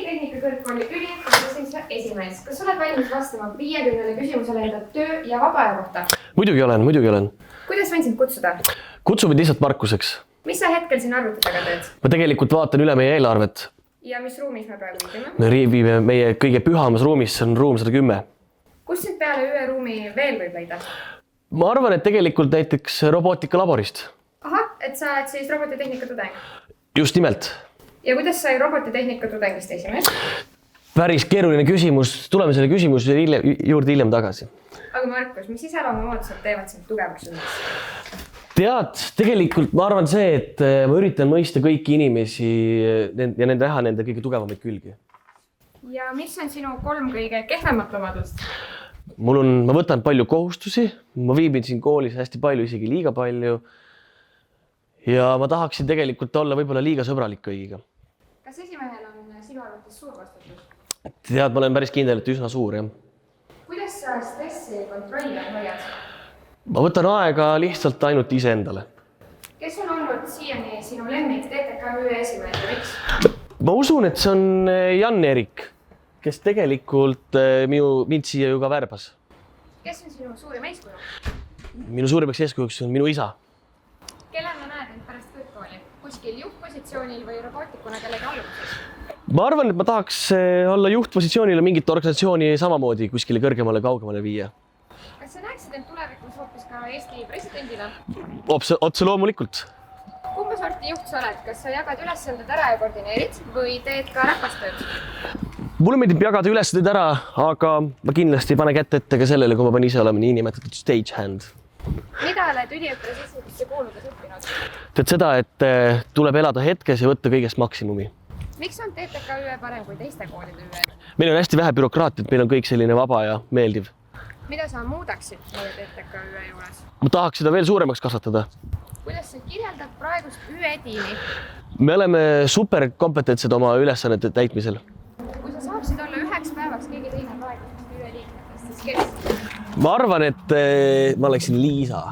Digitehnika kõrgkooli üliõpilaste esimees. Kas oled valmis vastama 50 küsimusele enda töö ja vaba aja kohta? Muidugi olen. Kuidas võin sind kutsuda? Kutsu mind lihtsalt Markuseks. Mis sa hetkel siin arvuti taga teed? Ma tegelikult vaatan üle meie eelarvet. Ja mis ruumis me praegu viidime? Me viime meie kõige pühamas ruumis, see on ruum 110. Kus sind peale ühe ruumi veel võib leida? Ma arvan, et tegelikult näiteks robootikalaborist. Ahah, et sa oled siis robotitehnika tudeng. Just nimelt. Ja kuidas sai robotitehnika tudengist esimees? Päris keeruline küsimus. Tuleme selle küsimuse juurde hiljem tagasi. Aga Markus, mis iseloomumoodused teevad sind tugevaks üldse? Tead, tegelikult ma arvan see, et ma üritan mõista kõiki inimesi ja näha nende kõige tugevamaid külgi. Ja mis on sinu 3 kõige kehvemat omadust? Ma võtan palju kohustusi, ma viibin siin koolis hästi palju, isegi liiga palju. Ja ma tahaksin tegelikult olla võib-olla liiga sõbralik kõigiga. Kas esimehel on sinu arvates suur vastutus? Tead, ma olen päris kindel, et üsna suur, jah. Kuidas sa stressi kontrolli hoiad? Ma võtan aega lihtsalt ainult ise endale. Kes on olnud siiani sinu lemmik TTKÜ esimees ja miks? Ma usun, et see on Jan-Erik, kes tegelikult mind siia ju ka värbas. Kes on sinu suurim eeskuju? Minu suurimaks eeskujuks on minu isa. Kellena näed end pärast kõrgkooli? Kuskil juhtpositsioonil või robootikuna kellegi alluvuses? Ma arvan, et ma tahaks olla juhtpositsioonile mingit organisatsiooni samamoodi kuskile kõrgemale, kaugemale viia. Kas sa näeksid end tulevikus hoopis ka Eesti presidendina? Otse loomulikult. Kumba sorti juht sa oled? Kas sa jagad ülesanded ära ja koordineerid või teed ka räpastööd? Mulle meeldib jagada ülesanded ära, aga ma kindlasti ei pane kätte ette ka sellele, kui ma pean ise olema nii nimetatud stagehand. Mida oled üliõpilasesse kuuludes õppinud? Tead seda, et tuleb elada hetkes ja võtta kõigest maksimumi. Miks on TTKÜ parem kui teiste koolide ÜE? Meil on hästi vähe bürokraatiat, meil on kõik selline vaba ja meeldiv. Mida sa muudaksid meie TTKÜ juures? Ma tahaks seda veel suuremaks kasvatada. Kuidas sa kirjeldad praegust ÜE-tiimi? Me oleme super kompetentsed oma ülesannete täitmisel. Kui sa saaksid olla üheks päevaks keegi teine praegustest ÜE-liikmetest, siis kes? Ma arvan, et ma oleksin Liisa.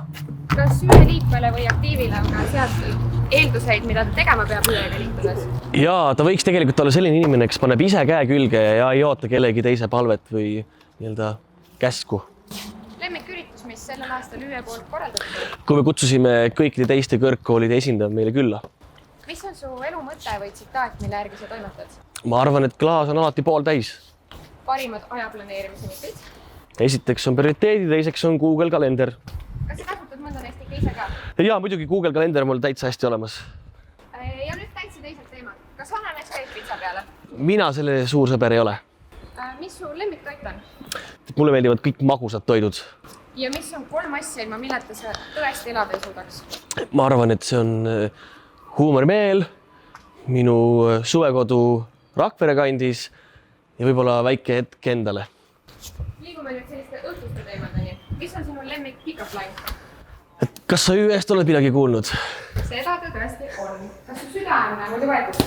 Kas ÜE-liikmele või aktiivile on ka seatud eelduseid, mida ta tegema peab ÜE-ga liikudes? Jaa, ta võiks tegelikult olla selline inimene, kes paneb ise käe külge ja ei oota kellegi teise palvet või käsku. Lemmiküritus, mis sellel aastal ÜE poolt korraldatud? Kui me kutsusime kõikide teiste kõrgkoolide esindajad meile külla. Mis on su elu mõte või tsitaat, mille järgi sa toimetad? Ma arvan, et klaas on alati pooltäis. Parimad ajaplaneerimise nipid? Esiteks on prioriteedi, teiseks on Google kalender. Kas sa kasutad mõnda neist ikka ise ka? Jaa, muidugi Google kalender on mul täitsa hästi olemas. Ja nüüd täitsa teised teemad. Kas vananes käib pitsa peale? Mina selle suur sõber ei ole. Mis su lemmiktoit on? Mulle meeldivad kõik magusad toidud. Ja mis on 3 asja, ilma milleta sa tõesti elada ei suudaks? Ma arvan, et see on huumorimeel, minu suvekodu Rakvere kandis ja võib-olla väike hetk endale. Liigume nüüd selliste õhtuste teemadeni. Mis on sinu lemmik pick-up line? Kas sa ÜE-st oled midagi kuulnud? Seda ta tõesti on. Kas su süda on muidu võetud?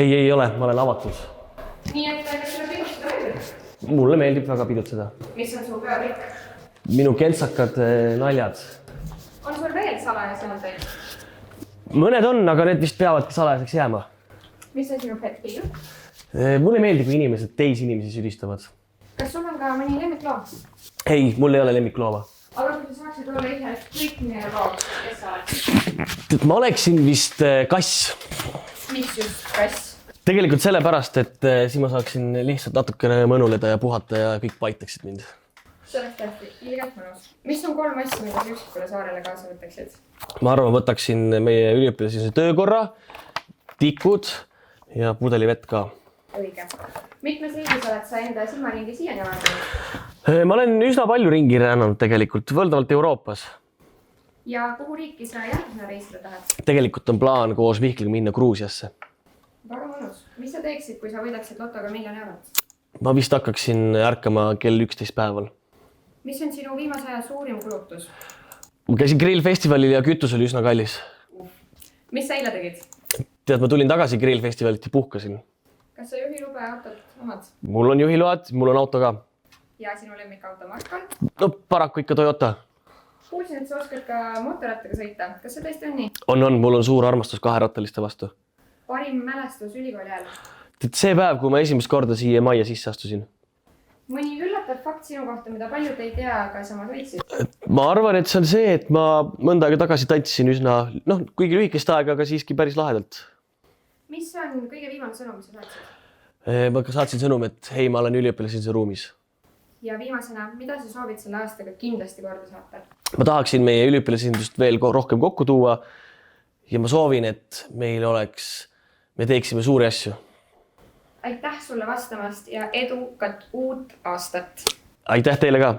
Ei ole, ma olen avatud. Nii et kas sulle pidustada meeldib? Mulle meeldib väga pidutseda. Mis on su peapikk? Minu kentsakad naljad. On sul veel salajasi andeid? Mõned on, aga need vist peavadki salajaseks jääma. Mis on sinu pet peeve? Mulle meeldib, kui inimesed teisi inimesi süüdistavad. Kas sul on ka mõni lemmikloom? Ei, mul ei ole lemmiklooma. Aga kui sa saaksid olla ise kõik meie loom, kes sa oled? Ma oleksin vist kass. Mis just kass? Tegelikult sellepärast, et siis ma saaksin lihtsalt natukene mõnuleda ja puhata ja kõik paitaksid mind. See oleks tähti ilgelt mõnus. Mis on 3 asja, mida sa üksikule saarele kaasa võtaksid? Ma arvan, võtaksin meie üliõpilasise töökorra, tikud ja pudeli vett ka. Õige. Mitmes riigis oled sa enda silmaringi siiani vaadanud? Ma olen üsna palju ringi rännanud tegelikult, võldavalt Euroopas. Ja kuhu riiki sa järgmisena reisida tahad? Tegelikult on plaan koos Vihkliga minna Gruusiasse. Väga mõnus. Mis sa teeksid, kui sa võidaksid lotoga 1 000 000 eurot? Ma vist hakkaksin ärkama kell 11 päeval. Mis on sinu viimase aja suurim kulutus? Ma käisin grillfestivalil ja kütus oli üsna kallis. Mis sa eile tegid? Tead, ma tulin tagasi grillfestivalilt ja puhkasin. Kas sa juhilube autot omad? Mul on juhiload, mul on auto ka. Ja sinu lemmikauto mark on? No paraku ikka Toyota. Kuulsin, et sa oskad ka mootorrattaga sõita. Kas see tõesti on nii? On, mul on suur armastus 2-rattaliste vastu. Parim mälestus ülikooli ajal? see päev, kui ma esimest korda siia majja sisse astusin. Mõni üllatav fakt sinu kohta, mida paljud ei tea, aga samas võitsid? Ma arvan, et see on see, et ma mõnda aega tagasi tantsisin üsna, kuigi lühikest aega, aga siiski päris lahedalt. Mis on kõige viimane sõnum, mis sa saatsid? Ma saatsin sõnum, et hei, ma olen üliõpilasinse ruumis. Ja viimasena, mida sa soovid selle aastaga kindlasti korda saata? Ma tahaksin meie üliõpilasindust veel rohkem kokku tuua ja ma soovin, et me teeksime suuri asju. Aitäh sulle vastamast ja edukat uut aastat! Aitäh teile ka!